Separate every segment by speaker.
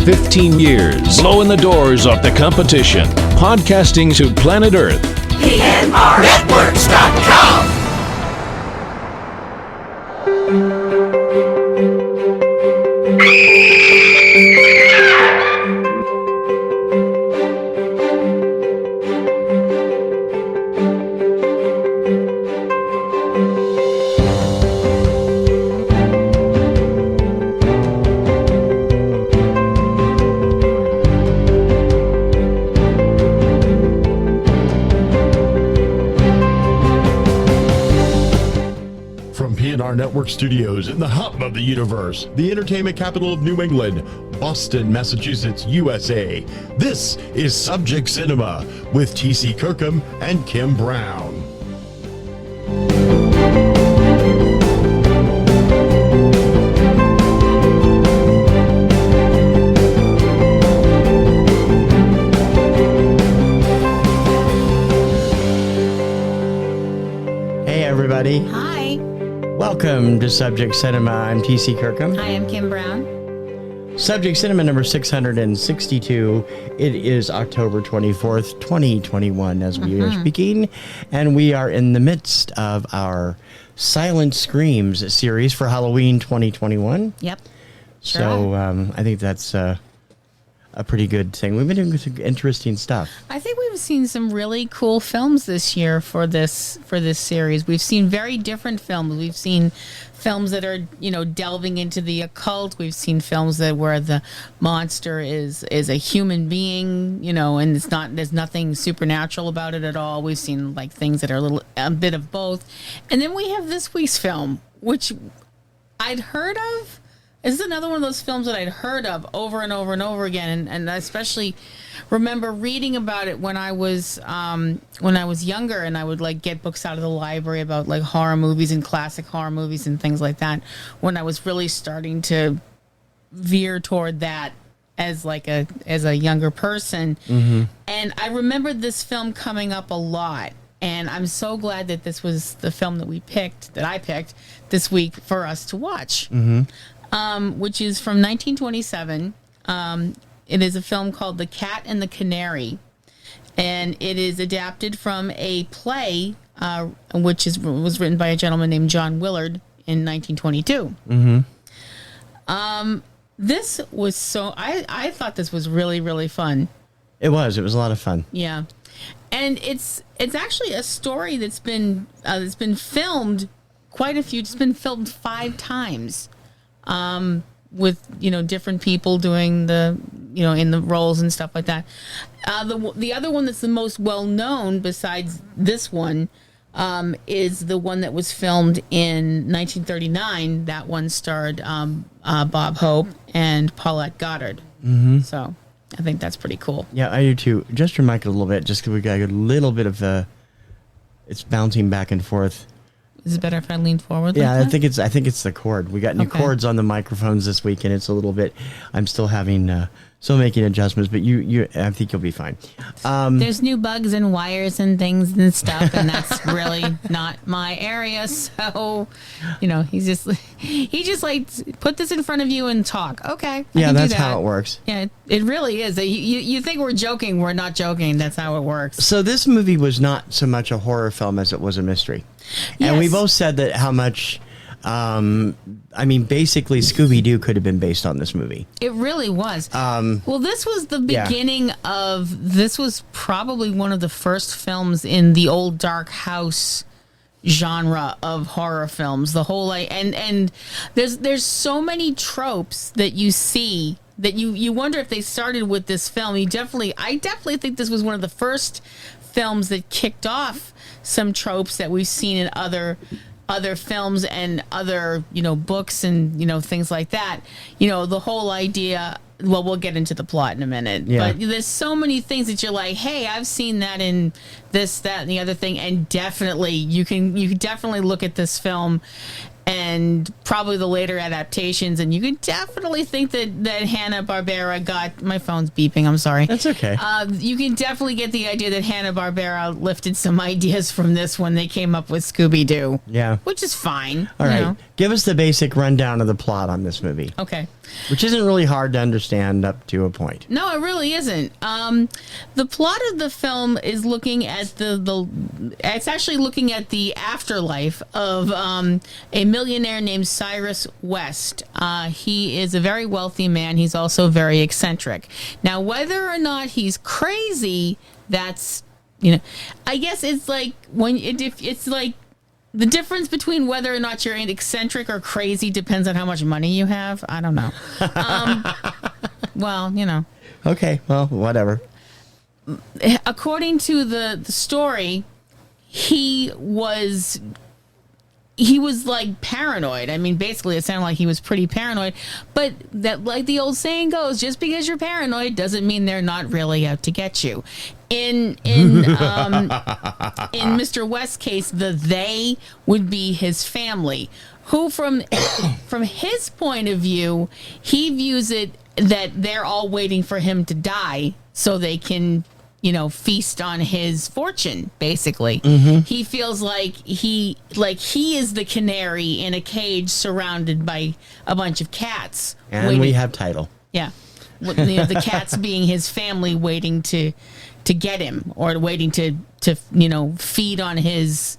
Speaker 1: 15 years, blowing the doors off the competition. Podcasting to planet Earth.
Speaker 2: PNRNetworks.com.
Speaker 3: PNR Network Studios in the hub of the universe, the entertainment capital of New England, Boston, Massachusetts, USA. This is Subject Cinema with T.C. Kirkham and Kim Brown.
Speaker 4: Hey everybody.
Speaker 5: Hi.
Speaker 4: Welcome to Subject Cinema. I'm T.C. Kirkham.
Speaker 5: Hi, I'm Kim Brown.
Speaker 4: Subject Cinema number 662. It is October 24th, 2021 as we are speaking. And we are in the midst of our Silent Screams series for Halloween 2021.
Speaker 5: Yep.
Speaker 4: So I think that's a pretty good thing. We've been doing some interesting stuff.
Speaker 5: I think we've seen some really cool films this year for this series. We've seen very different films. We've seen films that are, delving into the occult. We've seen films where the monster is a human being, and there's nothing supernatural about it at all. We've seen like things that are a bit of both. And then we have this week's film, which I'd heard of. This is another one of those films that I'd heard of over and over and over again, and I especially remember reading about it when I was younger, and I would get books out of the library about horror movies and classic horror movies and things like that. When I was really starting to veer toward that as a younger person, and I remember this film coming up a lot. And I'm so glad that this was the film that I picked this week for us to watch. Which is from 1927. It is a film called The Cat and the Canary, and it is adapted from a play which was written by a gentleman named John Willard in 1922. This was I thought this was really, really fun.
Speaker 4: It was a lot of fun.
Speaker 5: Yeah, and it's actually a story that's been filmed quite a few. It's been filmed 5 times. With different people doing the in the roles and stuff like that. The other one that's the most well known besides this one is the one that was filmed in 1939. That one starred Bob Hope and Paulette Goddard. So I think that's pretty cool.
Speaker 4: Yeah, I do too. Just your mic a little bit, just because we got a little bit of it's bouncing back and forth.
Speaker 5: Is it better if I lean forward?
Speaker 4: Yeah,
Speaker 5: like
Speaker 4: I think it's the cord. We got new cords on the microphones this week, and it's a little bit. I'm still making adjustments, but I think you'll be fine.
Speaker 5: There's new bugs and wires and things and stuff, and that's really not my area. So, he just put this in front of you and talk. Okay.
Speaker 4: Yeah, that's how it works.
Speaker 5: Yeah, it really is. You think we're joking? We're not joking. That's how it works.
Speaker 4: So this movie was not so much a horror film as it was a mystery. Yes. And we both said that how much, basically Scooby-Doo could have been based on this movie.
Speaker 5: It really was. Well, this was the beginning this was probably one of the first films in the old dark house genre of horror films. The whole, and there's so many tropes that you see that you wonder if they started with this film. I definitely think this was one of the first films that kicked off some tropes that we've seen in other films and other books and things like that. The whole idea. Well, we'll get into the plot in a minute. Yeah. But there's so many things that you're like, hey, I've seen that in this, that, and the other thing, and definitely you can definitely look at this film and probably the later adaptations. And you could definitely think that Hanna-Barbera got... My phone's beeping, I'm sorry.
Speaker 4: That's okay.
Speaker 5: You can definitely get the idea that Hanna-Barbera lifted some ideas from this when they came up with Scooby-Doo.
Speaker 4: Yeah.
Speaker 5: Which is fine.
Speaker 4: All right.
Speaker 5: know.
Speaker 4: Give us the basic rundown of the plot on this movie.
Speaker 5: Okay.
Speaker 4: Which isn't really hard to understand up to a point.
Speaker 5: No, it really isn't. The plot of the film is looking at it's actually looking at the afterlife of a millionaire named Cyrus West. He is a very wealthy man. He's also very eccentric. Now, whether or not he's crazy, that's, I guess it's like it's like the difference between whether or not you're eccentric or crazy depends on how much money you have. I don't know. Well,
Speaker 4: Okay, well, whatever.
Speaker 5: According to the story, he was like paranoid. I mean, basically, it sounded like he was pretty paranoid. But that, like the old saying goes, just because you're paranoid doesn't mean they're not really out to get you. In Mr. West's case, the they would be his family, who from his point of view, he views it that they're all waiting for him to die so they can feast on his fortune, basically. Mm-hmm. He feels like he is the canary in a cage surrounded by a bunch of cats.
Speaker 4: And we have title.
Speaker 5: Yeah. The cats being his family waiting to get him, or waiting to feed on his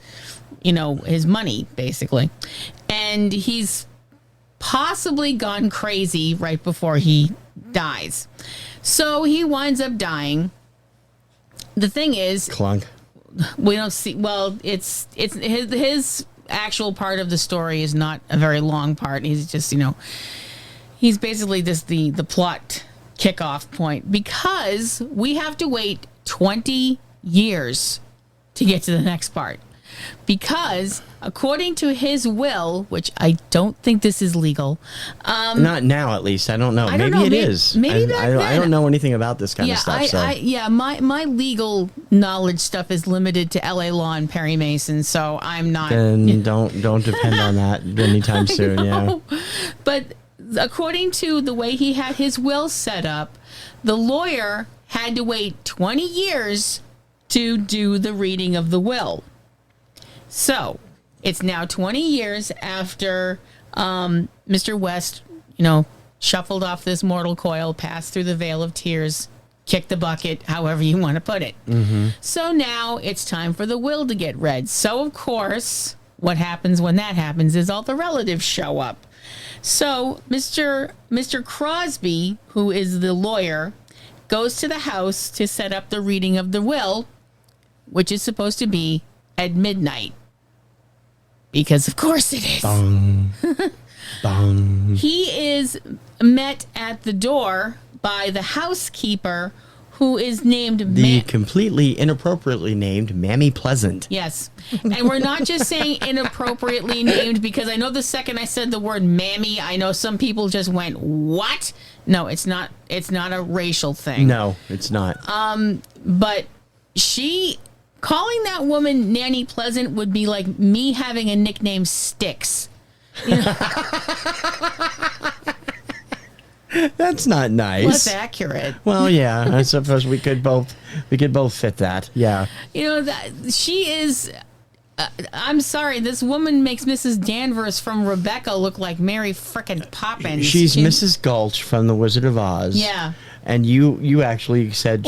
Speaker 5: his money, basically. And he's possibly gone crazy right before he dies. So he winds up dying. The thing is,
Speaker 4: Clunk.
Speaker 5: We don't see. Well, it's his actual part of the story is not a very long part. He's just he's basically just the plot kickoff point, because we have to wait 20 years to get to the next part. Because according to his will, which I don't think this is legal.
Speaker 4: Not now, at least. I don't know. Maybe it is.
Speaker 5: Maybe back then.
Speaker 4: I don't know anything about this kind of stuff.
Speaker 5: My legal knowledge stuff is limited to LA law and Perry Mason, so I'm not.
Speaker 4: Then don't depend on that anytime soon. Yeah.
Speaker 5: But according to the way he had his will set up, the lawyer had to wait 20 years to do the reading of the will. So it's now 20 years after Mr. West, shuffled off this mortal coil, passed through the veil of tears, kicked the bucket, however you want to put it. Mm-hmm. So now it's time for the will to get read. So, of course, what happens when that happens is all the relatives show up. So Mr. Crosby, who is the lawyer, goes to the house to set up the reading of the will, which is supposed to be at midnight. Because of course it is.
Speaker 4: Bong. Bong.
Speaker 5: He is met at the door by the housekeeper, who is named
Speaker 4: completely inappropriately named Mammy Pleasant.
Speaker 5: Yes. And we're not just saying inappropriately named, because I know the second I said the word mammy, I know some people just went, what? No, it's not a racial thing.
Speaker 4: No, it's not.
Speaker 5: But calling that woman Nanny Pleasant would be like me having a nickname Sticks.
Speaker 4: That's not nice.
Speaker 5: Well, that's accurate.
Speaker 4: Well, yeah, I suppose we could both fit that. Yeah.
Speaker 5: That she is. I'm sorry, this woman makes Mrs. Danvers from Rebecca look like Mary frickin' Poppins.
Speaker 4: She's Mrs. Gulch from The Wizard of Oz.
Speaker 5: Yeah.
Speaker 4: And you actually said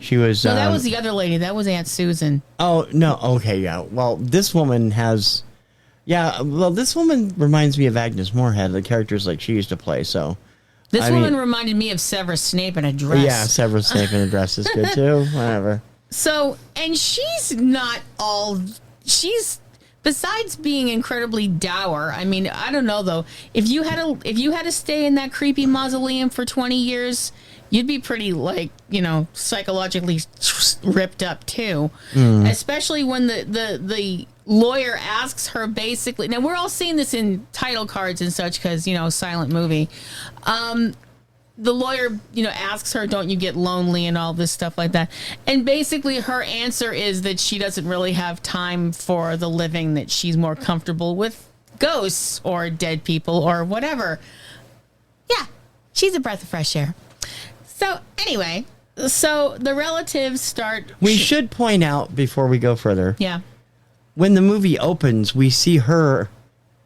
Speaker 4: she was.
Speaker 5: No, that was the other lady. That was Aunt Susan.
Speaker 4: Oh no. Okay. Yeah. Well, this woman has. Yeah. Well, this woman reminds me of Agnes Moorehead, the characters like she used to play. So.
Speaker 5: This woman reminded me of Severus Snape in a dress.
Speaker 4: Yeah, Severus Snape in a dress is good too. Whatever.
Speaker 5: So, and she's not all. She's, besides being incredibly dour. I mean, I don't know though. If you had to stay in that creepy mausoleum for 20 years, you'd be pretty psychologically ripped up too. Mm. Especially when the lawyer asks her basically. Now we're all seeing this in title cards and such because silent movie. The lawyer asks her, "Don't you get lonely?" and all this stuff like that. And basically her answer is that she doesn't really have time for the living, that she's more comfortable with ghosts or dead people or whatever. Yeah, she's a breath of fresh air. So anyway, so the relatives start.
Speaker 4: We should point out before we go further.
Speaker 5: Yeah.
Speaker 4: When the movie opens, we see her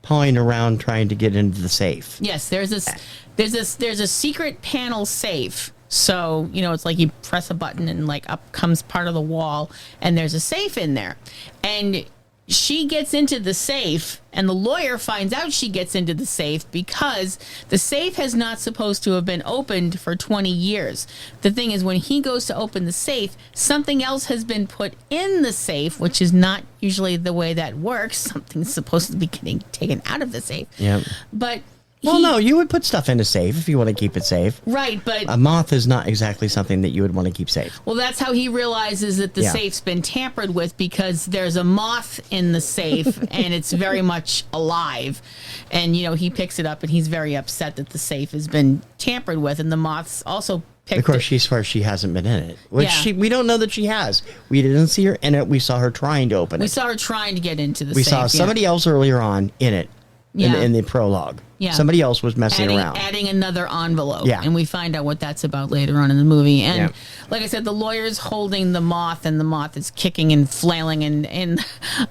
Speaker 4: pawing around trying to get into the safe.
Speaker 5: Yes, there's a secret panel safe. So, it's like you press a button and like up comes part of the wall and there's a safe in there. And she gets into the safe and the lawyer finds out she gets into the safe because the safe has not supposed to have been opened for 20 years. The thing is, when he goes to open the safe, something else has been put in the safe, which is not usually the way that works. Something's supposed to be getting taken out of the safe.
Speaker 4: Yeah.
Speaker 5: But
Speaker 4: no, you would put stuff in a safe if you want to keep it safe.
Speaker 5: Right, but
Speaker 4: a moth is not exactly something that you would want to keep safe.
Speaker 5: Well, that's how he realizes that the safe's been tampered with, because there's a moth in the safe and it's very much alive. And, he picks it up and he's very upset that the safe has been tampered with, and the moth's also picked
Speaker 4: Of course,
Speaker 5: it.
Speaker 4: she swears she hasn't been in it, which
Speaker 5: Yeah.
Speaker 4: we don't know that she has. We didn't see her in it. We saw her trying to open it.
Speaker 5: We saw her trying to get into the
Speaker 4: We
Speaker 5: safe.
Speaker 4: saw somebody else earlier on in it,
Speaker 5: Yeah.
Speaker 4: in the prologue.
Speaker 5: Yeah.
Speaker 4: Somebody else was messing around.
Speaker 5: Adding another envelope.
Speaker 4: Yeah.
Speaker 5: And we find out what that's about later on in the movie. And
Speaker 4: Yeah.
Speaker 5: like I said, the lawyer's holding the moth and the moth is kicking and flailing. And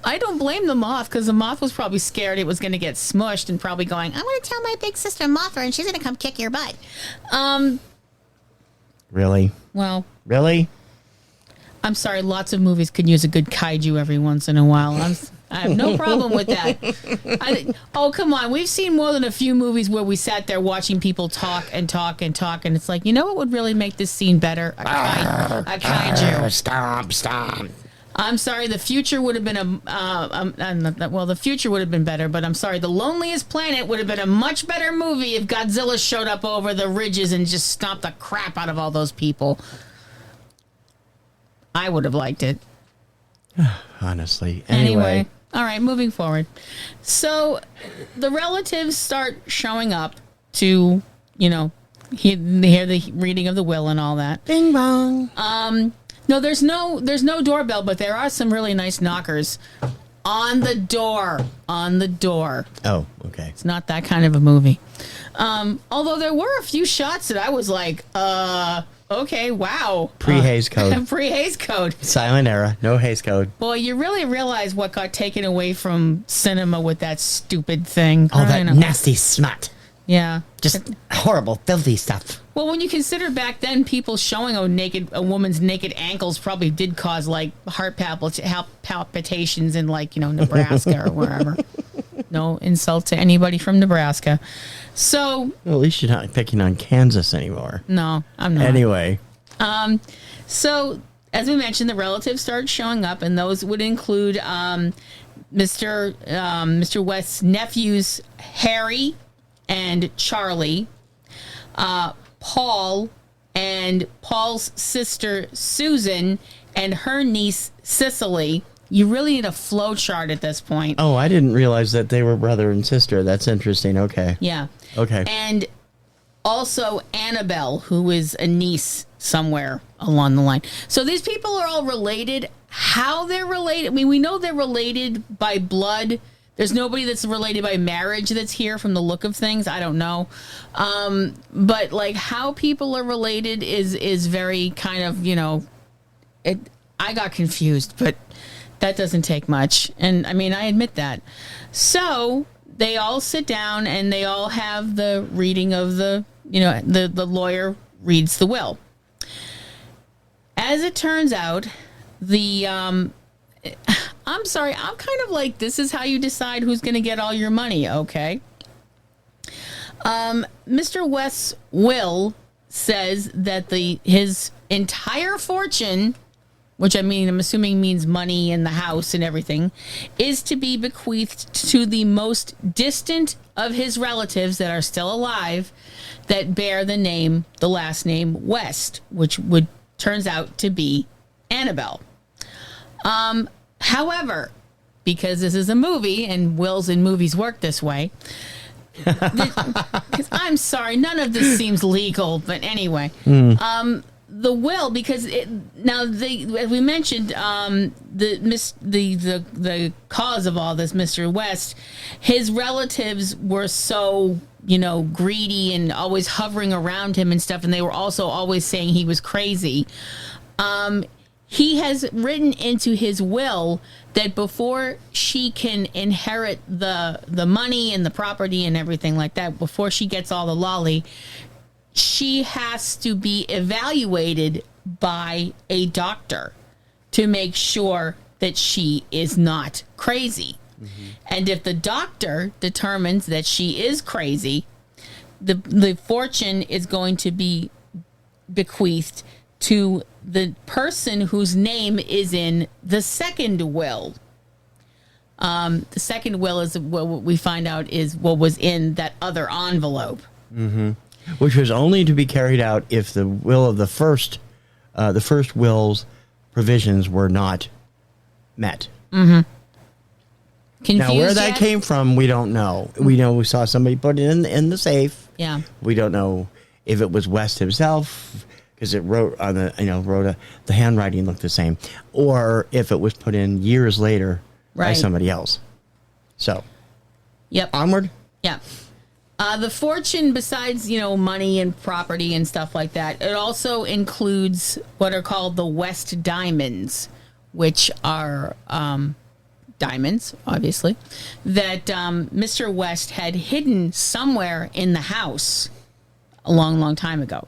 Speaker 5: I don't blame the moth, because the moth was probably scared it was going to get smushed and probably going, I'm going to tell my big sister Mothra and she's going to come kick your butt.
Speaker 4: Really?
Speaker 5: Well,
Speaker 4: Really?
Speaker 5: I'm sorry. Lots of movies could use a good kaiju every once in a while. I have no problem with that. Oh, come on. We've seen more than a few movies where we sat there watching people talk and talk and talk. And it's like, what would really make this scene better? A kaiju.
Speaker 4: Stomp.
Speaker 5: I'm sorry. The future would have been the future would have been better. But I'm sorry. The Loneliest Planet would have been a much better movie if Godzilla showed up over the ridges and just stomped the crap out of all those people. I would have liked it.
Speaker 4: Honestly.
Speaker 5: Anyway. All right, moving forward. So the relatives start showing up to, hear the reading of the will and all that.
Speaker 4: Bing bong.
Speaker 5: No, there's no doorbell, but there are some really nice knockers on the door. On the door.
Speaker 4: Oh, okay.
Speaker 5: It's not that kind of a movie. Although there were a few shots that I was like, okay, wow.
Speaker 4: Pre-Hays Code.
Speaker 5: Pre-Hays Code.
Speaker 4: Silent era. No Hays Code.
Speaker 5: Boy, you really realize what got taken away from cinema with that stupid thing.
Speaker 4: All that
Speaker 5: I know.
Speaker 4: nasty smut.
Speaker 5: Yeah.
Speaker 4: Just horrible, filthy stuff.
Speaker 5: Well, when you consider back then, people showing a woman's naked ankles probably did cause like heart palpitations in Nebraska or wherever. No insult to anybody from Nebraska. So,
Speaker 4: Well, at least you're not picking on Kansas anymore.
Speaker 5: no, I'm not.
Speaker 4: Anyway.
Speaker 5: So, as we mentioned, the relatives started showing up, and those would include Mr. West's nephews, Harry and Charlie, Paul, and Paul's sister, Susan, and her niece, Cicely. You really need a flow chart at this point.
Speaker 4: Oh, I didn't realize that they were brother and sister. That's interesting. Okay.
Speaker 5: Yeah.
Speaker 4: Okay.
Speaker 5: And also Annabelle, who is a niece somewhere along the line. So these people are all related. How they're related? I mean, we know they're related by blood. There's nobody that's related by marriage that's here from the look of things. I don't know. But like how people are related is very kind of, I got confused, but that doesn't take much. And I mean, I admit that. So they all sit down and they all have the reading of the lawyer reads the will. As it turns out, I'm sorry, I'm kind of like, this is how you decide who's going to get all your money, okay? Mr. West's will says that his entire fortune, which I'm assuming means money and the house and everything, is to be bequeathed to the most distant of his relatives that are still alive that bear the last name West, which turns out to be Annabelle. However, because this is a movie and wills in movies work this way, because I'm sorry, none of this seems legal, but anyway, the will, because as we mentioned, the cause of all this, Mr. West, his relatives were so greedy and always hovering around him and stuff, and they were also always saying he was crazy. He has written into his will that before she can inherit the money and the property and everything like that, before she gets all the lolly, she has to be evaluated by a doctor to make sure that she is not crazy. Mm-hmm. And if the doctor determines that she is crazy, the fortune is going to be bequeathed to the person whose name is in the second will. The second will is what we find out is what was in that other envelope.
Speaker 4: Mm-hmm. Which was only to be carried out if the will of the first will's provisions were not met.
Speaker 5: Mm-hmm.
Speaker 4: Now, where that came from, we don't know. We know we saw somebody put it in the safe.
Speaker 5: Yeah.
Speaker 4: We don't know if it was West himself, because it wrote on the the handwriting looked the same, or if it was put in years later by somebody else. So,
Speaker 5: yep.
Speaker 4: Onward.
Speaker 5: Yeah. The fortune, besides, money and property and stuff like that, it also includes what are called the West diamonds, which are diamonds, obviously, that Mr. West had hidden somewhere in the house a long, long time ago.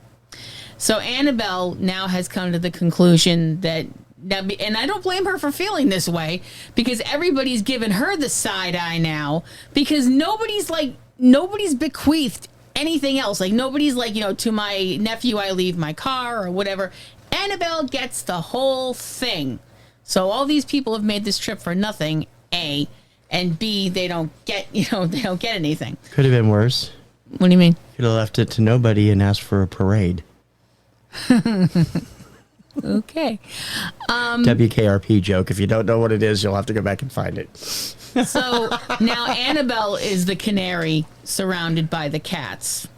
Speaker 5: So Annabelle now has come to the conclusion that, and I don't blame her for feeling this way, because everybody's given her the side eye now, because nobody's bequeathed anything else. Like, nobody's like, to my nephew I leave my car or whatever. Annabelle gets the whole thing. So all these people have made this trip for nothing, A, and B, they don't get, they don't get anything.
Speaker 4: Could have been worse.
Speaker 5: What do you mean?
Speaker 4: Could have left it to nobody and asked for a parade.
Speaker 5: Okay.
Speaker 4: WKRP joke. If you don't know what it is, you'll have to go back and find it.
Speaker 5: So now Annabelle is the canary surrounded by the cats.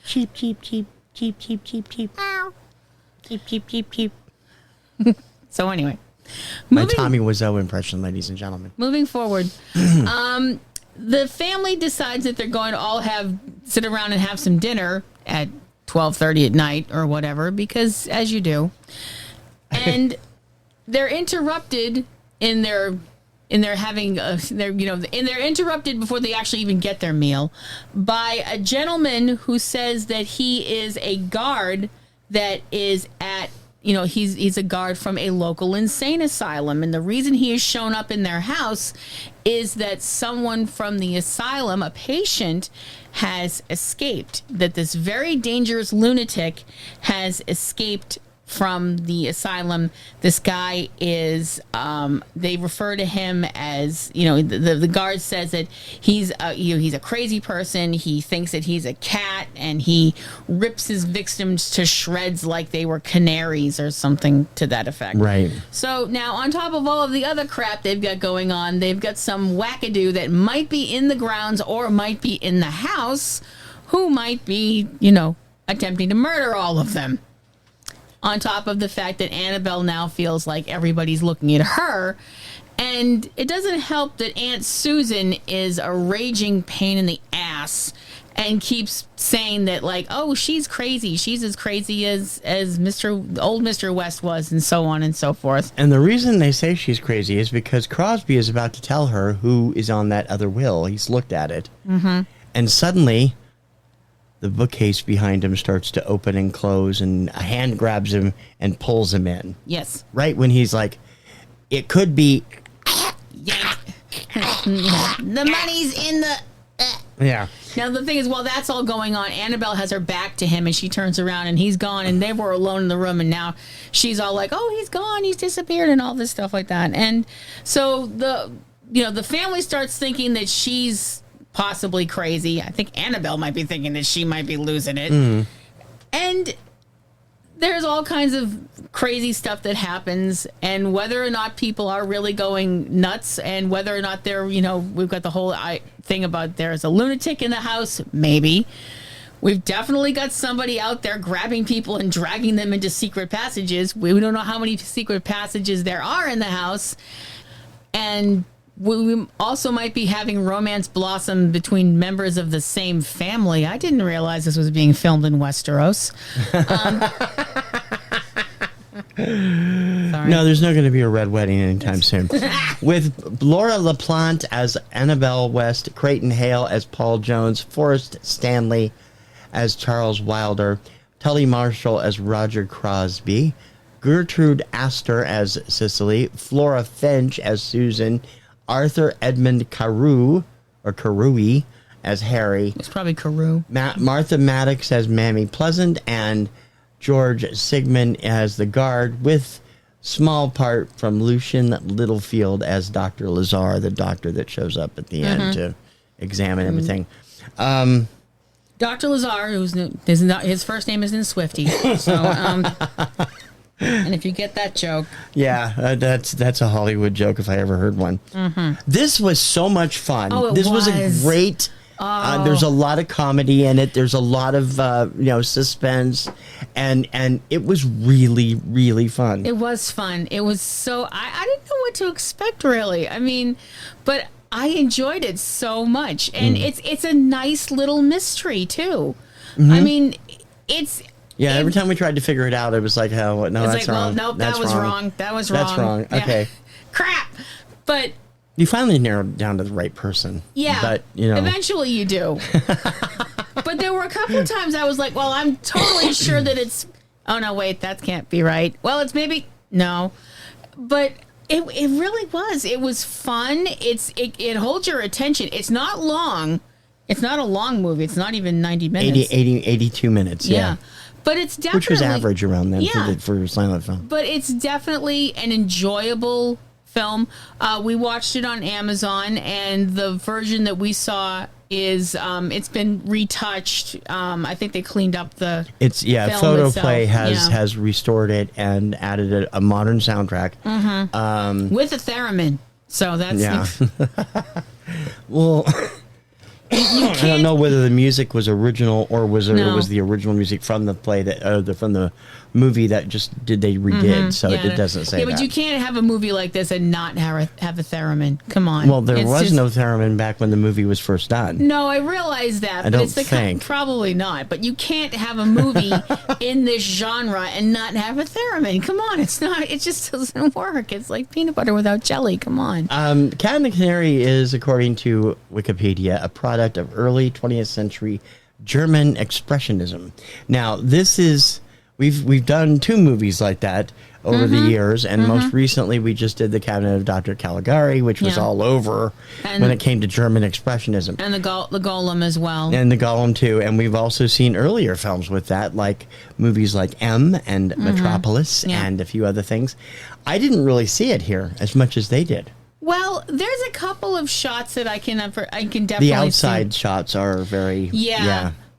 Speaker 4: Cheep, cheep, cheep, cheep, cheep, cheep, cheep. Ow. Cheep, cheep, cheep, cheep.
Speaker 5: So anyway.
Speaker 4: My Tommy Wiseau impression, ladies and gentlemen.
Speaker 5: Moving forward. The family decides that they're going to all sit around and have some dinner at 12:30 at night or whatever, because as you do. And they're interrupted in their they're interrupted before they actually even get their meal by a gentleman who says that he is a guard that is at, he's a guard from a local insane asylum. And the reason he has shown up in their house is that someone from the asylum, a patient, has escaped. That this very dangerous lunatic has escaped from the asylum. This guy is, they refer to him as, the guard says that he's a crazy person. He thinks that he's a cat, and he rips his victims to shreds like they were canaries or something to that effect.
Speaker 4: Right.
Speaker 5: So now, on top of all of the other crap they've got going on, they've got some wackadoo that might be in the grounds or might be in the house, who might be, attempting to murder all of them. On top of the fact that Annabelle now feels like everybody's looking at her. And it doesn't help that Aunt Susan is a raging pain in the ass and keeps saying that, like, oh, she's crazy. She's as crazy as old Mr. West was, and so on and so forth.
Speaker 4: And the reason they say she's crazy is because Crosby is about to tell her who is on that other will. He's looked at it. Mm-hmm. And suddenly, the bookcase behind him starts to open and close, and a hand grabs him and pulls him in.
Speaker 5: Yes.
Speaker 4: Right when he's like, it could be...
Speaker 5: The money's in the...
Speaker 4: Yeah.
Speaker 5: Now, the thing is, while that's all going on, Annabelle has her back to him, and she turns around, and he's gone, and they were alone in the room, and now she's all like, oh, he's gone, he's disappeared, and all this stuff like that. And so the family starts thinking that she's possibly crazy. I think Annabelle might be thinking that she might be losing it. Mm. And there's all kinds of crazy stuff that happens, and whether or not people are really going nuts, and whether or not they're, we've got the whole thing about there's a lunatic in the house, maybe. We've definitely got somebody out there grabbing people and dragging them into secret passages. We don't know how many secret passages there are in the house. And we also might be having romance blossom between members of the same family. I didn't realize this was being filmed in Westeros. Sorry.
Speaker 4: No, there's not going to be a red wedding anytime soon. With Laura LaPlante as Annabelle West, Creighton Hale as Paul Jones, Forrest Stanley as Charles Wilder, Tully Marshall as Roger Crosby, Gertrude Astor as Cicely, Flora Finch as Susan, Arthur Edmund Carew as Harry.
Speaker 5: It's probably Carew.
Speaker 4: Martha Maddox as Mammy Pleasant, and George Sigmund as the guard, with small part from Lucian Littlefield as Dr. Lazar, the doctor that shows up at the end to examine everything.
Speaker 5: Dr. Lazar, his first name isn't Swifty. So, and if you get that joke.
Speaker 4: Yeah, that's a Hollywood joke if I ever heard one. This was so much fun. This was a great... there's a lot of comedy in it. There's a lot of suspense, and it was really, really fun.
Speaker 5: It was fun. It was so I didn't know what to expect, really. I mean, but I enjoyed it so much, and it's a nice little mystery too. I mean,
Speaker 4: every time we tried to figure it out, it was like, oh, no, that's wrong.
Speaker 5: Well, nope, that was wrong. That was wrong.
Speaker 4: That's wrong. Okay,
Speaker 5: crap. But
Speaker 4: you finally narrowed down to the right person.
Speaker 5: Yeah.
Speaker 4: But,
Speaker 5: eventually you do. But there were a couple of times I was like, well, I'm totally sure that it's... Oh, no, wait, that can't be right. Well, it's maybe... No. But it really was. It was fun. It holds your attention. It's not long. It's not a long movie. It's not even 90 minutes.
Speaker 4: 82 minutes, yeah.
Speaker 5: But it's definitely...
Speaker 4: Which was average around then for silent film.
Speaker 5: But it's definitely an enjoyable film. We watched it on Amazon, and the version that we saw is it's been retouched. I think they cleaned up the
Speaker 4: PhotoPlay has restored it and added a modern soundtrack
Speaker 5: with a theremin. So that's
Speaker 4: well. I don't know whether the music was original or was the original music from the play from the movie that they redid. So it doesn't say that.
Speaker 5: Yeah, but you can't have a movie like this and not have a theremin. Come on.
Speaker 4: Well, there was no theremin back when the movie was first done.
Speaker 5: No, I realize that.
Speaker 4: I don't think.
Speaker 5: Probably not. But you can't have a movie in this genre and not have a theremin. Come on, it's not. It just doesn't work. It's like peanut butter without jelly. Come on.
Speaker 4: Cat and the Canary is, according to Wikipedia, a product of early 20th century German expressionism. Now, this is we've done 2 movies like that over the years, and most recently we just did the Cabinet of Dr. Caligari, which was all over when it came to German expressionism,
Speaker 5: and the Golem as well,
Speaker 4: and the Golem too. And we've also seen earlier films with that, like movies like M and Metropolis and a few other things. I didn't really see it here as much as they did.
Speaker 5: Well, there's a couple of shots that I can definitely
Speaker 4: the outside shots are very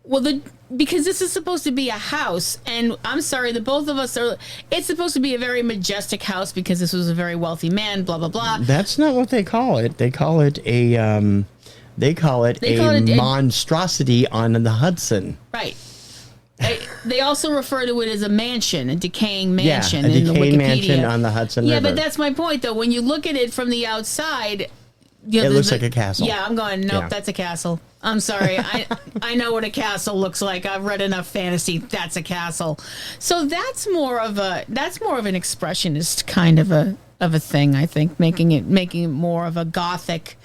Speaker 5: Well, because this is supposed to be a house, and I'm sorry, the both of us are. It's supposed to be a very majestic house because this was a very wealthy man. Blah blah blah.
Speaker 4: That's not what they call it. They call it a monstrosity on the Hudson.
Speaker 5: Right. They also refer to it as a mansion, a decaying mansion.
Speaker 4: Yeah, a
Speaker 5: in the
Speaker 4: decaying
Speaker 5: Wikipedia.
Speaker 4: mansion on the Hudson River.
Speaker 5: Yeah, but that's my point, though. When you look at it from the outside,
Speaker 4: it looks like a castle.
Speaker 5: Yeah, I'm going, nope, that's a castle. I'm sorry. I know what a castle looks like. I've read enough fantasy. That's a castle. So that's more of an expressionist kind of a thing, I think, making it more of a gothic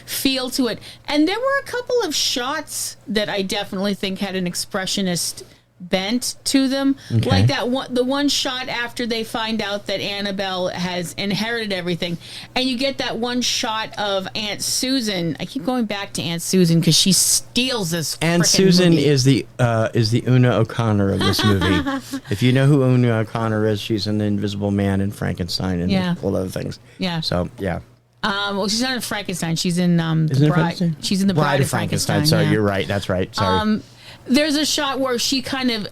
Speaker 5: feel to it. And there were a couple of shots that I definitely think had an expressionist bent to them, like the one shot after they find out that Annabelle has inherited everything, and you get that one shot of Aunt Susan. I keep going back to Aunt Susan because she steals this.
Speaker 4: Aunt Susan
Speaker 5: movie.
Speaker 4: is the Una O'Connor of this movie. If you know who Una O'Connor is, she's in The Invisible Man and Frankenstein and a whole other things.
Speaker 5: Yeah.
Speaker 4: So
Speaker 5: well, she's not in Frankenstein. She's in the Bride. She's in the Bride of Frankenstein.
Speaker 4: Sorry, you're right. That's right. Sorry.
Speaker 5: There's a shot where she kind of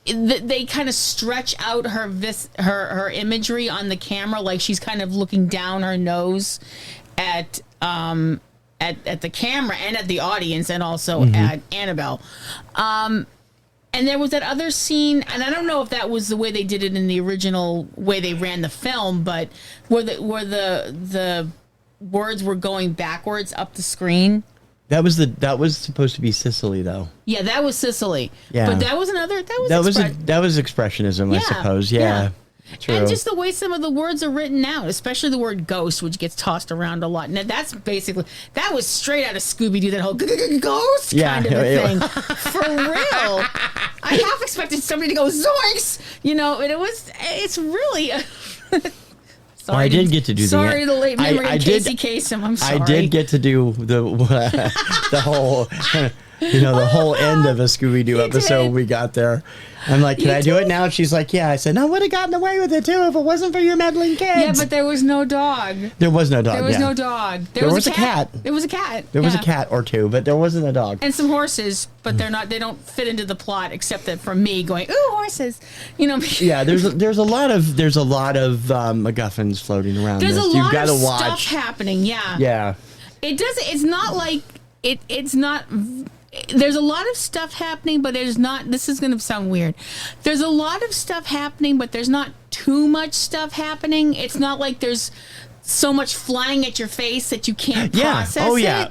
Speaker 5: they kind of stretch out her imagery on the camera, like she's kind of looking down her nose at at the camera and at the audience, and also at Annabelle. And there was that other scene, and I don't know if that was the way they did it in the original way they ran the film, but where the words were going backwards up the screen. That
Speaker 4: was supposed to be Sicily, though.
Speaker 5: Yeah, that was Sicily.
Speaker 4: Yeah,
Speaker 5: but that was
Speaker 4: expressionism, I suppose. Yeah. True.
Speaker 5: And just the way some of the words are written out, especially the word ghost, which gets tossed around a lot. Now, that was straight out of Scooby-Doo, that whole ghost kind of a thing. For real. I half expected somebody to go, zoinks! It's really...
Speaker 4: Well, I did get to do
Speaker 5: sorry, the late memory of Casey Kasem. I'm sorry.
Speaker 4: I did get to do the whole, the whole end of a Scooby-Doo episode. We got there. I'm like, can I do it now? She's like, yeah. I said, no, I would have gotten away with it too if it wasn't for your meddling kids.
Speaker 5: Yeah, but there was no dog.
Speaker 4: There was no dog.
Speaker 5: There was no dog.
Speaker 4: There was a cat.
Speaker 5: There was a cat.
Speaker 4: There was a cat or two, but there wasn't a dog.
Speaker 5: And some horses, but they don't fit into the plot except that for me going, ooh, horses.
Speaker 4: Yeah, there's a lot of MacGuffins floating around.
Speaker 5: There's
Speaker 4: this.
Speaker 5: a lot
Speaker 4: You've
Speaker 5: of
Speaker 4: watch.
Speaker 5: Stuff happening. Yeah.
Speaker 4: Yeah.
Speaker 5: It's not like it's not. There's a lot of stuff happening, but there's not. This is going to sound weird. There's a lot of stuff happening, but there's not too much stuff happening. It's not like there's so much flying at your face that you can't process it.
Speaker 4: Oh, yeah.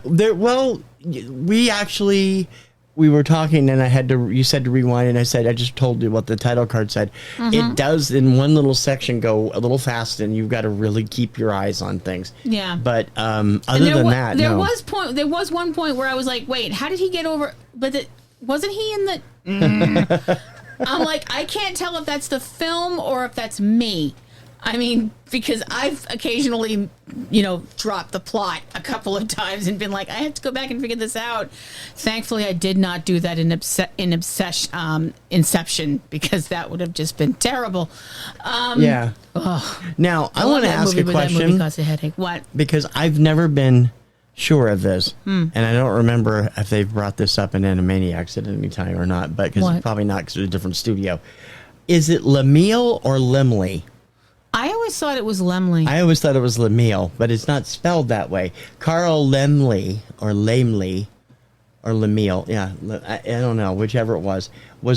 Speaker 4: We were talking, and you said to rewind, and I said, I just told you what the title card said. It does, in one little section, go a little fast, and you've got to really keep your eyes on things.
Speaker 5: Yeah.
Speaker 4: But other than that,
Speaker 5: there was one point where I was like, wait, how did he get over? But wasn't he in the... I'm like, I can't tell if that's the film or if that's me. I mean, because I've occasionally, dropped the plot a couple of times and been like, I have to go back and figure this out. Thankfully, I did not do that in Inception, because that would have just been terrible.
Speaker 4: Yeah. Now, I want to ask a question.
Speaker 5: That movie caused a headache. What?
Speaker 4: Because I've never been sure of this, and I don't remember if they've brought this up in Animaniacs at any time or not, but because it's probably not, because it's a different studio. Is it Lemuel or Limley?
Speaker 5: I always thought it was Lemley.
Speaker 4: I always thought it was Lemuel, but it's not spelled that way. Carl Lemley or Lamley or Lemuel, I don't know, whichever it was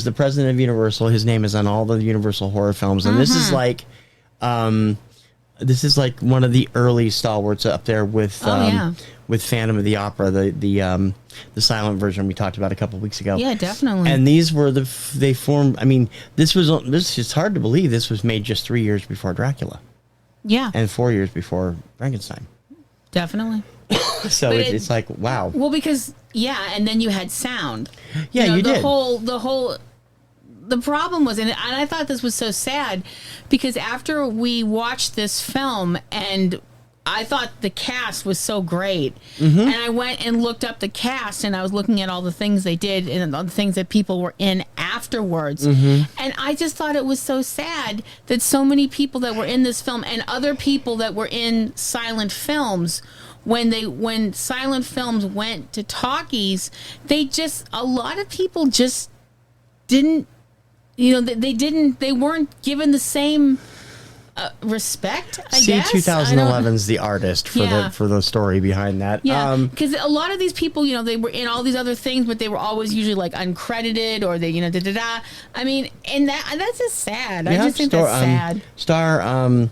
Speaker 4: the president of Universal. His name is on all the Universal horror films, and this is like one of the early stalwarts up there with Phantom of the Opera, the silent version we talked about a couple of weeks ago.
Speaker 5: Yeah, definitely.
Speaker 4: And these were they formed. I mean, this is hard to believe. This was made just 3 years before Dracula.
Speaker 5: Yeah.
Speaker 4: And 4 years before Frankenstein.
Speaker 5: Definitely.
Speaker 4: So it's like, wow.
Speaker 5: Well, because and then you had sound.
Speaker 4: Yeah, you did.
Speaker 5: The problem was, and I thought this was so sad, because after we watched this film, and I thought the cast was so great, and I went and looked up the cast, and I was looking at all the things they did and all the things that people were in afterwards, and I just thought it was so sad that so many people that were in this film and other people that were in silent films, when silent films went to talkies, a lot of people just didn't. They weren't given the same respect, I guess.
Speaker 4: 2011's The Artist for the story behind that.
Speaker 5: Yeah, because a lot of these people, they were in all these other things, but they were always usually like uncredited, or they, I mean, and that's just sad. I just think that's sad.
Speaker 4: Star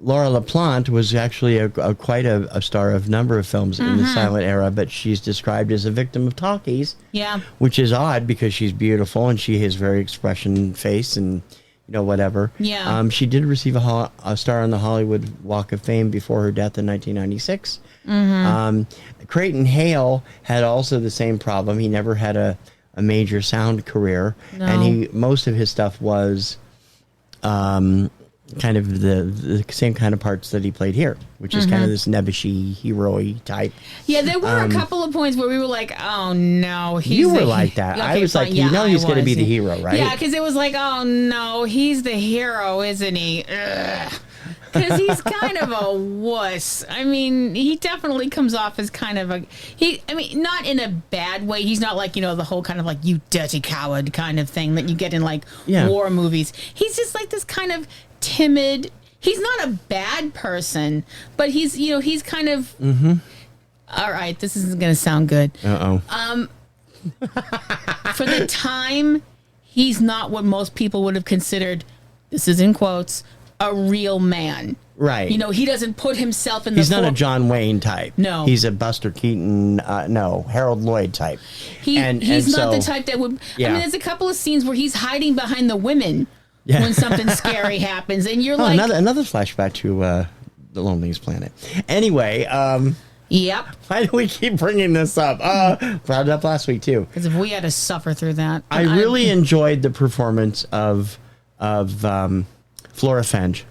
Speaker 4: Laura LaPlante was actually quite a star of a number of films in the silent era, but she's described as a victim of talkies.
Speaker 5: Yeah.
Speaker 4: Which is odd, because she's beautiful and she has very expression face and, whatever.
Speaker 5: Yeah.
Speaker 4: She did receive a star on the Hollywood Walk of Fame before her death in 1996. Creighton Hale had also the same problem. He never had a major sound career.
Speaker 5: No.
Speaker 4: And most of his stuff was... kind of the same kind of parts that he played here, which is kind of this nebbishy, hero-y type.
Speaker 5: Yeah, there were a couple of points where we were like, oh no, he's
Speaker 4: You were like that. Okay, I was like, he's going to be the hero, right?
Speaker 5: Yeah, because it was like, oh no, he's the hero, isn't he? Because he's kind of a wuss. I mean, he definitely comes off as kind of not in a bad way. He's not like, the whole kind of like, you dirty coward kind of thing that you get in like war movies. He's just like this kind of timid. He's not a bad person, but he's kind of All right, this isn't going to sound good.
Speaker 4: Uh-oh.
Speaker 5: For the time, he's not what most people would have considered, this is in quotes, a real man.
Speaker 4: Right.
Speaker 5: You know, he doesn't put himself in
Speaker 4: He's not a John Wayne type.
Speaker 5: No.
Speaker 4: He's a Buster Keaton, no, Harold Lloyd type.
Speaker 5: He's not the type that would...
Speaker 4: Yeah.
Speaker 5: I mean, there's a couple of scenes where he's hiding behind the women when something scary happens. And you're like...
Speaker 4: Another flashback to The Loneliest Planet. Anyway,
Speaker 5: Yep.
Speaker 4: why do we keep bringing this up? Brought it up last week, too.
Speaker 5: Because if we had to suffer through that...
Speaker 4: I really enjoyed the performance of Flora Fenge.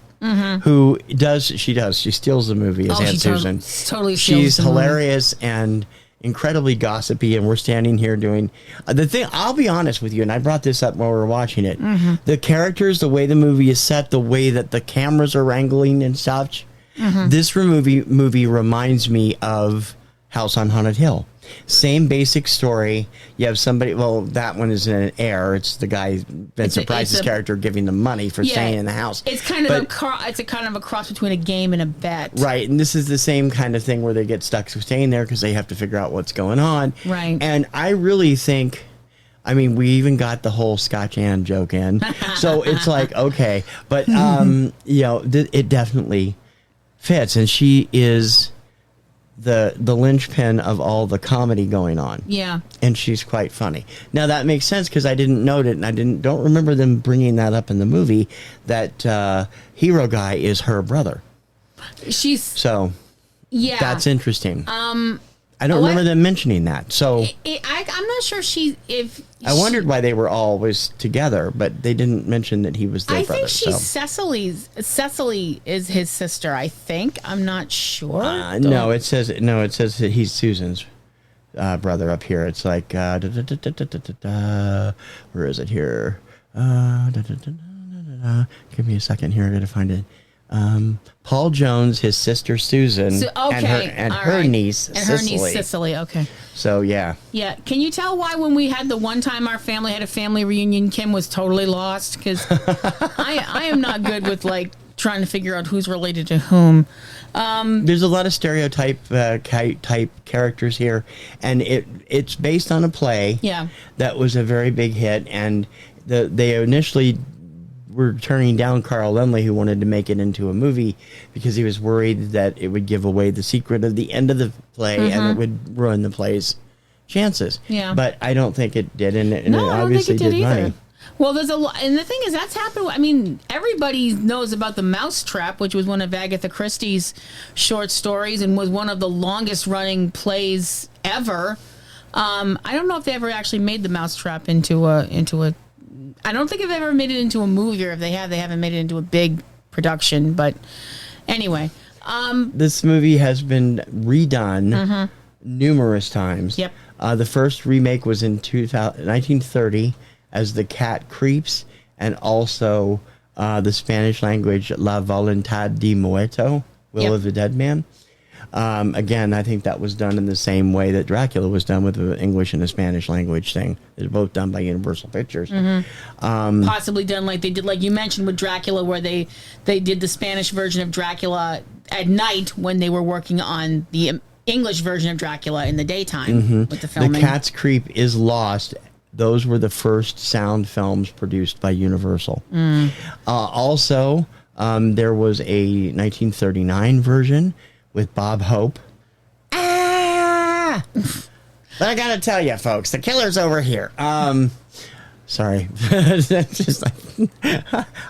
Speaker 4: Who she steals the movie as Aunt Susan.
Speaker 5: Totally
Speaker 4: She's
Speaker 5: steals the movie.
Speaker 4: hilarious and incredibly gossipy, and we're standing here doing the thing. I'll be honest with you, and I brought this up while we were watching it. The characters, the way the movie is set, the way that the cameras are wrangling and such. This movie reminds me of House on Haunted Hill. Same basic story. You have somebody. Well, that one is an heir. It's the guy Vincent Price's character giving them money for staying in the house.
Speaker 5: It's kind of it's a kind of a cross between a game and a bet.
Speaker 4: Right, and this is the same kind of thing where they get stuck staying there because they have to figure out what's going on.
Speaker 5: Right.
Speaker 4: And I really think, I mean, we even got the whole Scotch Ann joke in, so it's like okay, but you know, it definitely fits, and she is the linchpin of all the comedy going on.
Speaker 5: Yeah.
Speaker 4: And she's quite funny. Now that makes sense because I didn't note it, and I don't remember them bringing that up in the movie, that hero guy is her brother. So
Speaker 5: yeah,
Speaker 4: that's interesting. I don't remember them mentioning that. So
Speaker 5: I'm not sure
Speaker 4: I wondered why they were always together, but they didn't mention that he was their brother.
Speaker 5: I think she's Cecily is his sister, I think. I'm not sure.
Speaker 4: No, it says that he's Susan's brother up here. It's like where is it here? Give me a second here. I gotta find it. Paul Jones, his sister Susan, and her niece Cicely.
Speaker 5: Okay.
Speaker 4: So yeah.
Speaker 5: Yeah. Can you tell why when we had the one time our family had a family reunion, Kim was totally lost? Because I am not good with like trying to figure out who's related to whom.
Speaker 4: There's a lot of stereotype type characters here, and it's based on a play.
Speaker 5: Yeah.
Speaker 4: That was a very big hit, and they initially were turning down Carl Laemmle, who wanted to make it into a movie because he was worried that it would give away the secret of the end of the play and it would ruin the play's chances.
Speaker 5: Yeah.
Speaker 4: But I don't think it did, and it
Speaker 5: I
Speaker 4: obviously
Speaker 5: don't think it did either.
Speaker 4: money.
Speaker 5: Well, there's a lot, and the thing is, that's happened. I mean, everybody knows about The Mousetrap, which was one of Agatha Christie's short stories and was one of the longest running plays ever. I don't know if they ever actually made The Mousetrap into a. I don't think they've ever made it into a movie, or if they have, they haven't made it into a big production. But anyway,
Speaker 4: this movie has been redone numerous times.
Speaker 5: Yep.
Speaker 4: The first remake was in 1930 as The Cat Creeps, and also the Spanish language La Voluntad de Muerto, Will of the Dead Man. Again, I think that was done in the same way that Dracula was done with the English and the Spanish language thing. They're both done by Universal Pictures.
Speaker 5: Possibly done like they did, like you mentioned with Dracula, where they did the Spanish version of Dracula at night when they were working on the English version of Dracula in the daytime with the filming.
Speaker 4: The Cat's Creep is Lost. Those were the first sound films produced by Universal. Also, there was a 1939 version with Bob Hope. But I gotta tell you, folks, the killer's over here. Sorry. Just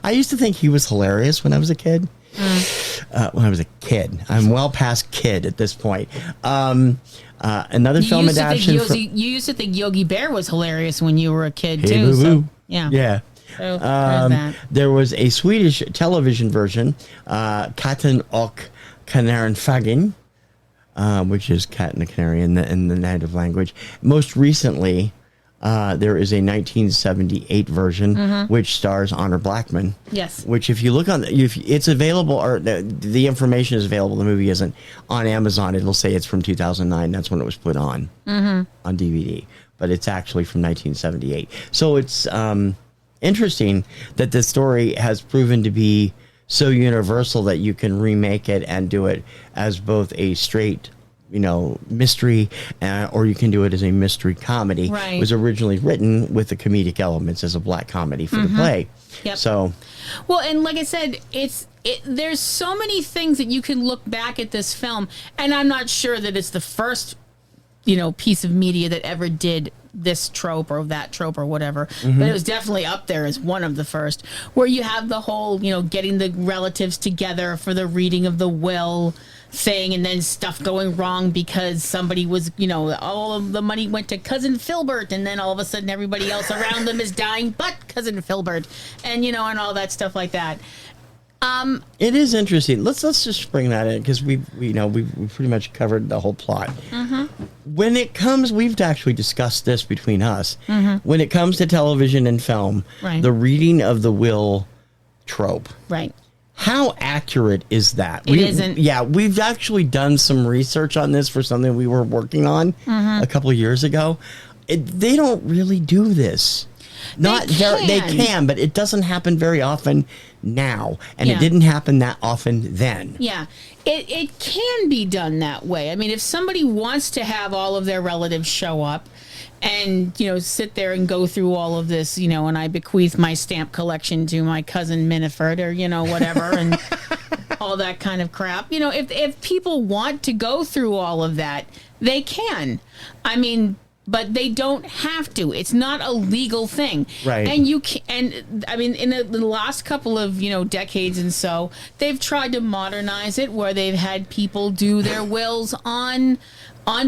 Speaker 4: I used to think he was hilarious when I was a kid. When I was a kid. I'm well past kid at this point. Another film adaptation.
Speaker 5: You used to think Yogi Bear was hilarious when you were a kid,
Speaker 4: Hey,
Speaker 5: too.
Speaker 4: boo-boo.
Speaker 5: So, yeah.
Speaker 4: Yeah.
Speaker 5: So, there's that.
Speaker 4: There was a Swedish television version, Katten och Kanaren, which is Cat and the Canary in the native language. Most recently, there is a 1978 version which stars Honor Blackman.
Speaker 5: Yes.
Speaker 4: Which, if you look on, if it's available, or the information is available, the movie isn't on Amazon. It'll say it's from 2009. That's when it was put on DVD, but it's actually from 1978. So it's interesting that the story has proven to be so universal that you can remake it and do it as both a straight mystery, or you can do it as a mystery comedy.
Speaker 5: Right.
Speaker 4: It was originally written with the comedic elements as a black comedy for the play.
Speaker 5: Yep.
Speaker 4: So,
Speaker 5: well, and like I said, there's so many things that you can look back at this film, and I'm not sure that it's the first, piece of media that ever did this trope or that trope or whatever, but it was definitely up there as one of the first, where you have the whole, getting the relatives together for the reading of the will thing, and then stuff going wrong because somebody was, all of the money went to cousin Filbert, and then all of a sudden everybody else around them is dying but cousin Filbert, and and all that stuff like that.
Speaker 4: it is interesting. Let's just bring that in, because we've pretty much covered the whole plot. When it comes, we've actually discussed this between us. When it comes to television and film,
Speaker 5: Right.
Speaker 4: the reading of the will trope.
Speaker 5: Right.
Speaker 4: How accurate is that?
Speaker 5: It isn't.
Speaker 4: Yeah, we've actually done some research on this for something we were working on a couple of years ago. They don't really do this. They can, but it doesn't happen very often now, and it didn't happen that often then.
Speaker 5: Yeah, it can be done that way. I mean, if somebody wants to have all of their relatives show up and, sit there and go through all of this, and I bequeath my stamp collection to my cousin Miniford or, whatever, and all that kind of crap. If people want to go through all of that, they can. I mean, but they don't have to. It's not a legal thing.
Speaker 4: Right.
Speaker 5: And you can, and I mean, in the last couple of, decades and so, they've tried to modernize it where they've had people do their wills on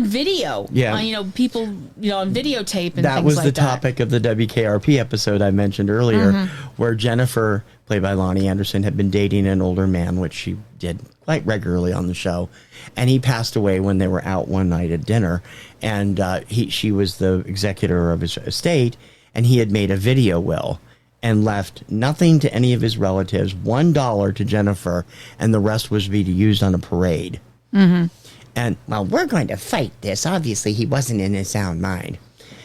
Speaker 5: video.
Speaker 4: Yeah.
Speaker 5: People, on videotape and
Speaker 4: That
Speaker 5: things
Speaker 4: was
Speaker 5: like
Speaker 4: the
Speaker 5: that.
Speaker 4: topic of the WKRP episode I mentioned earlier, where Jennifer, played by Lonnie Anderson, had been dating an older man, which she did quite regularly on the show. And he passed away when they were out one night at dinner. And she was the executor of his estate, and he had made a video will and left nothing to any of his relatives, $1 to Jennifer, and the rest was to be used on a parade. And, well, we're going to fight this. Obviously, he wasn't in his sound mind.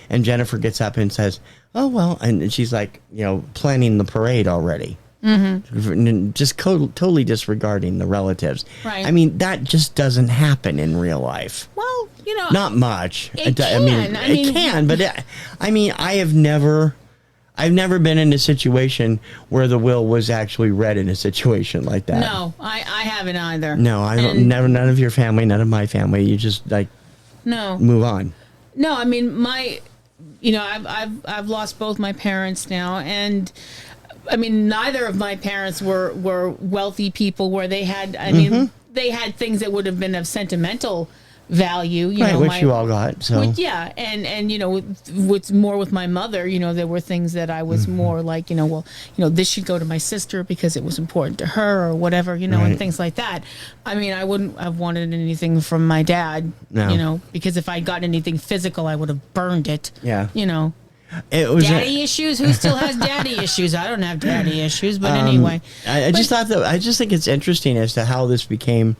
Speaker 4: And Jennifer gets up and says, oh, well, and she's like, planning the parade already. Just totally disregarding the relatives.
Speaker 5: Right.
Speaker 4: I mean, that just doesn't happen in real life.
Speaker 5: Well,
Speaker 4: Not much.
Speaker 5: It
Speaker 4: I mean,
Speaker 5: can.
Speaker 4: it can, but I've never been in a situation where the will was actually read in a situation like that.
Speaker 5: No, I haven't either.
Speaker 4: No, I don't.
Speaker 5: And-
Speaker 4: Never. None of your family, none of my family. You just
Speaker 5: No.
Speaker 4: move on.
Speaker 5: No, I mean I've lost both my parents now, and I mean neither of my parents were wealthy people where they had they had things that would have been of sentimental value,
Speaker 4: Which you all got. So
Speaker 5: yeah, and what's more with my mother, there were things that I was more like, this should go to my sister because it was important to her or whatever, and things like that. I mean, I wouldn't have wanted anything from my dad, because if I'd gotten anything physical, I would have burned it.
Speaker 4: Yeah.
Speaker 5: It was daddy issues. Who still has daddy issues? I don't have daddy issues, but anyway.
Speaker 4: I just think it's interesting as to how this became.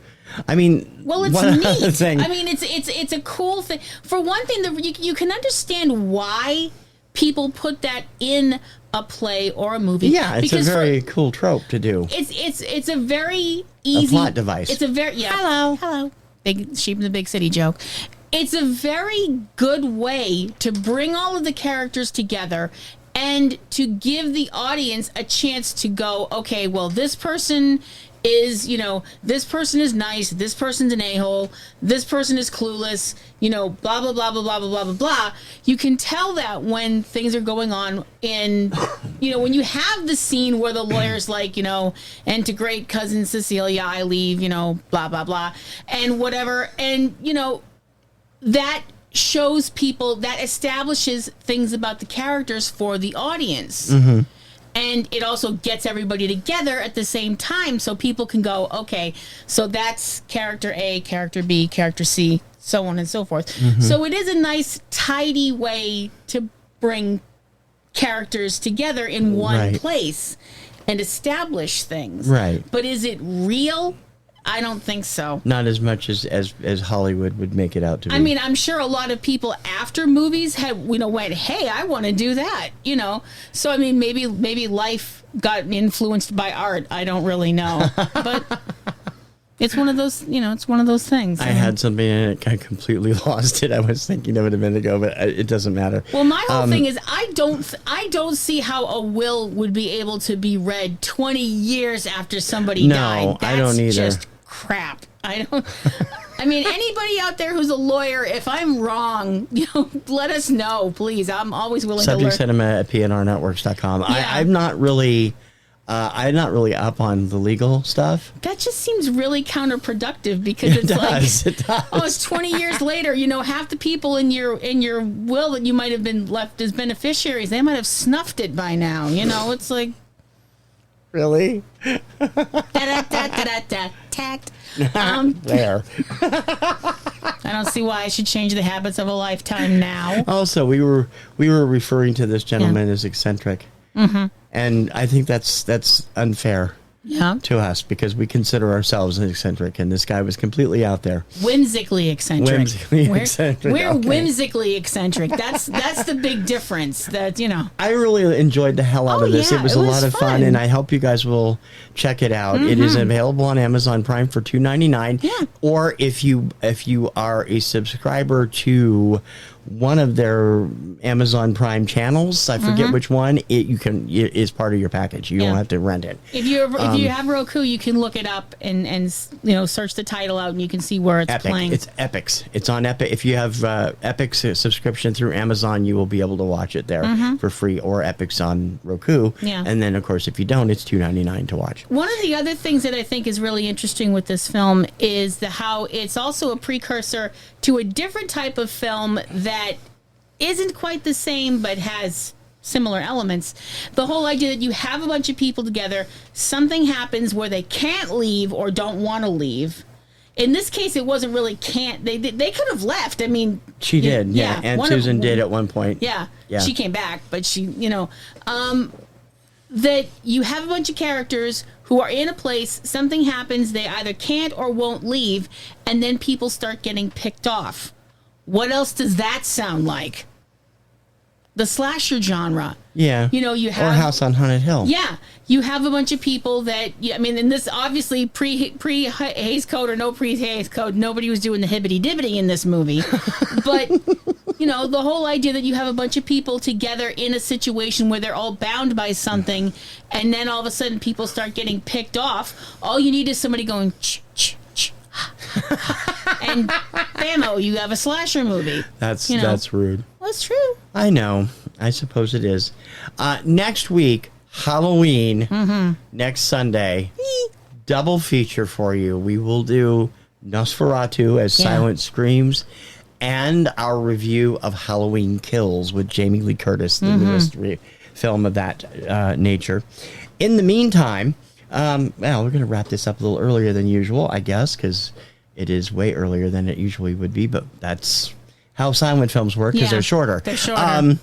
Speaker 4: I mean,
Speaker 5: well, it's neat. I mean, it's a cool thing. For one thing, you can understand why people put that in a play or a movie.
Speaker 4: Yeah, it's a very cool trope to do.
Speaker 5: It's a very easy
Speaker 4: plot device.
Speaker 5: It's a very hello big sheep in the big city joke. It's a very good way to bring all of the characters together and to give the audience a chance to go, okay, well, this person is, this person is nice, this person's an a-hole, this person is clueless, blah, blah, blah, blah, blah, blah, blah, blah, blah. You can tell that when things are going on in, when you have the scene where the lawyer's like, and to great cousin Cecilia, I leave, blah, blah, blah, and whatever. And, that shows people, that establishes things about the characters for the audience. And it also gets everybody together at the same time so people can go, okay, so that's character A, character B, character C, so on and so forth. So it is a nice, tidy way to bring characters together in one place and establish things.
Speaker 4: Right.
Speaker 5: But is it real? I don't think so.
Speaker 4: Not as much as Hollywood would make it out to be.
Speaker 5: I mean, I'm sure a lot of people after movies had, went, hey, I want to do that, So, I mean, maybe life got influenced by art. I don't really know. But It's one of those, it's one of those things.
Speaker 4: I had something in it. I completely lost it. I was thinking of it a minute ago, but it doesn't matter.
Speaker 5: Well, my whole thing is I don't see how a will would be able to be read 20 years after somebody died.
Speaker 4: No, I don't either.
Speaker 5: That's just crap. I don't. I mean, anybody out there who's a lawyer, if I'm wrong, let us know, please. I'm always willing to learn.
Speaker 4: Subjectcinema at PNRNetworks.com.
Speaker 5: Yeah.
Speaker 4: I'm not really up on the legal stuff.
Speaker 5: That just seems really counterproductive because
Speaker 4: It does.
Speaker 5: oh, it's 20 years later. Half the people in your will that you might have been left as beneficiaries, they might have snuffed it by now. It's like
Speaker 4: Really?
Speaker 5: tact.
Speaker 4: There.
Speaker 5: I don't see why I should change the habits of a lifetime now.
Speaker 4: Also, we were referring to this gentleman as eccentric, and I think that's unfair
Speaker 5: Yeah.
Speaker 4: to us because we consider ourselves eccentric, and this guy was completely out there.
Speaker 5: Whimsically eccentric.
Speaker 4: Eccentric.
Speaker 5: We're
Speaker 4: Okay.
Speaker 5: whimsically eccentric. That's the big difference. That
Speaker 4: I really enjoyed the hell out of this.
Speaker 5: yeah,
Speaker 4: It was
Speaker 5: it
Speaker 4: a
Speaker 5: was
Speaker 4: lot of fun, and I hope you guys will check it out. It is available on Amazon Prime for $2.99.
Speaker 5: Yeah.
Speaker 4: Or if you are a subscriber to one of their Amazon Prime channels, I forget which one, it is part of your package. You don't have to rent it.
Speaker 5: If you have Roku, you can look it up and search the title out, and you can see where it's
Speaker 4: Epic.
Speaker 5: playing.
Speaker 4: It's Epix. It's on Epic. If you have Epic's subscription through Amazon, you will be able to watch it there for free, or Epic's on Roku.
Speaker 5: Yeah.
Speaker 4: And then, of course, if you don't, it's $2.99 to watch.
Speaker 5: One of the other things that I think is really interesting with this film is how it's also a precursor to a different type of film that isn't quite the same but has similar elements. The whole idea that you have a bunch of people together, something happens where they can't leave or don't want to leave. In this case, it wasn't really can't. They could have left. I mean,
Speaker 4: She did, yeah. And Susan did at one point.
Speaker 5: Yeah.
Speaker 4: Yeah.
Speaker 5: She came back, but that you have a bunch of characters who are in a place, something happens, they either can't or won't leave, and then people start getting picked off. What else does that sound like? The slasher genre.
Speaker 4: Yeah.
Speaker 5: You have...
Speaker 4: Or House on Haunted Hill.
Speaker 5: Yeah. You have a bunch of people that... and this obviously pre-Hays Code or no pre-Hays Code, nobody was doing the hibbity-dibbity in this movie. But, the whole idea that you have a bunch of people together in a situation where they're all bound by something, and then all of a sudden people start getting picked off, all you need is somebody going... and bammo, you have a slasher movie.
Speaker 4: That's rude.
Speaker 5: Well, it's true.
Speaker 4: I know. I suppose it is. Next week, Halloween, next Sunday, double feature for you. We will do Nosferatu as Silent Screams and our review of Halloween Kills with Jamie Lee Curtis, the newest film of that nature. In the meantime, we're going to wrap this up a little earlier than usual, I guess, because it is way earlier than it usually would be, but that's how silent films work, because they're shorter.
Speaker 5: They're shorter.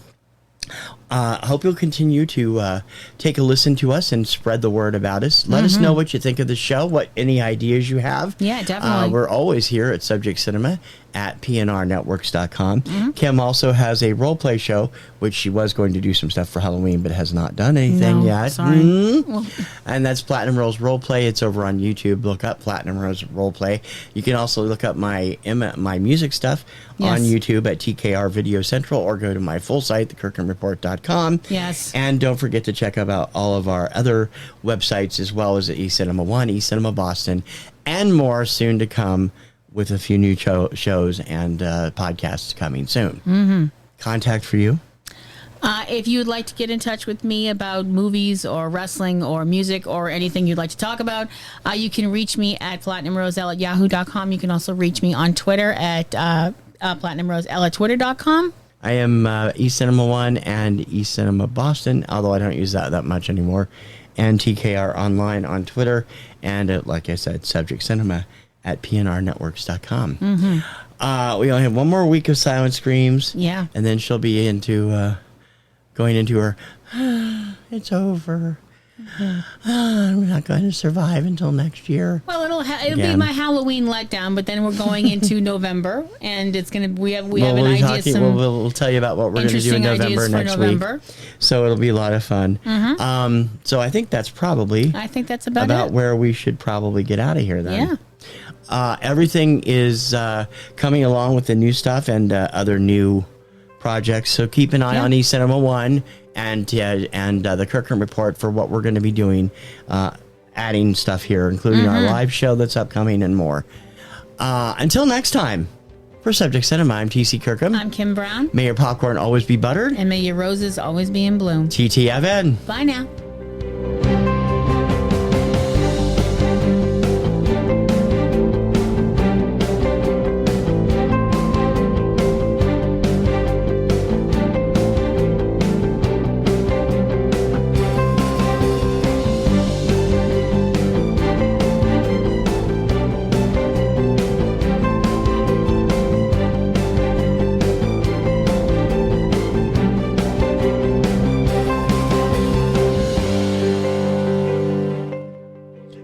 Speaker 4: I hope you'll continue to take a listen to us and spread the word about us. Let us know what you think of the show, any ideas you have.
Speaker 5: Yeah, definitely.
Speaker 4: We're always here at Subject Cinema at PNRNetworks.com. Kim also has a role-play show, which she was going to do some stuff for Halloween, but has not done anything yet.
Speaker 5: Sorry. Well,
Speaker 4: And that's Platinum Rose Roleplay. It's over on YouTube. Look up Platinum Rose Roleplay. You can also look up my music stuff on YouTube at TKR Video Central, or go to my full site, thekirkhamreport.com.
Speaker 5: Yes.
Speaker 4: And don't forget to check out all of our other websites, as well as eCinemaOne, eCinemaBoston, and more soon to come, with a few new shows and podcasts coming soon. Contact for you?
Speaker 5: If you would like to get in touch with me about movies or wrestling or music or anything you'd like to talk about, you can reach me at platinumroselle@yahoo.com. You can also reach me on Twitter at platinumroselle at twitter.com.
Speaker 4: I am eCinemaOne and eCinemaBoston, although I don't use that much anymore, and TKR Online on Twitter, and like I said, Subject Cinema at PNRNetworks.com. We only have one more week of Silent Screams.
Speaker 5: Yeah.
Speaker 4: And then she'll be going into her, it's over. I'm not going to survive until next year.
Speaker 5: Well, it'll be
Speaker 4: Again.
Speaker 5: my Halloween letdown, but then we're going into November, and it's gonna we have an
Speaker 4: we'll
Speaker 5: idea.
Speaker 4: We'll tell you about what we're going to do in November next week. So it'll be a lot of fun. So I think that's probably
Speaker 5: I think that's about it.
Speaker 4: where we should probably get out of here then.
Speaker 5: Yeah.
Speaker 4: Everything is coming along with the new stuff and other new projects. So keep an eye on eCinemaOne and the Kirkham report for what we're going to be doing, adding stuff here, including our live show that's upcoming and more. Until next time, for Subject Cinema, I'm TC Kirkham.
Speaker 5: I'm Kim Brown.
Speaker 4: May your popcorn always be buttered.
Speaker 5: And may your roses always be in bloom.
Speaker 4: TTFN.
Speaker 5: Bye now.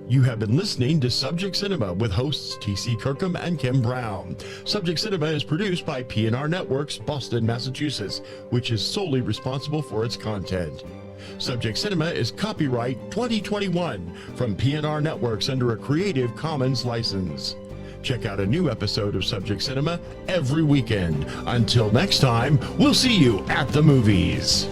Speaker 3: You have been listening to Subject Cinema with hosts T.C. Kirkham and Kim Brown. Subject Cinema is produced by PNRNetworks, Boston, Massachusetts, which is solely responsible for its content. Subject Cinema is copyright 2021 from PNRNetworks under a Creative Commons license. Check out a new episode of Subject Cinema every weekend. Until next time, we'll see you at the movies.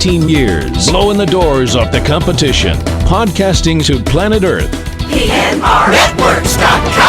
Speaker 1: Years, blowing the doors off the competition, podcasting to planet Earth.
Speaker 2: PNRNetworks.com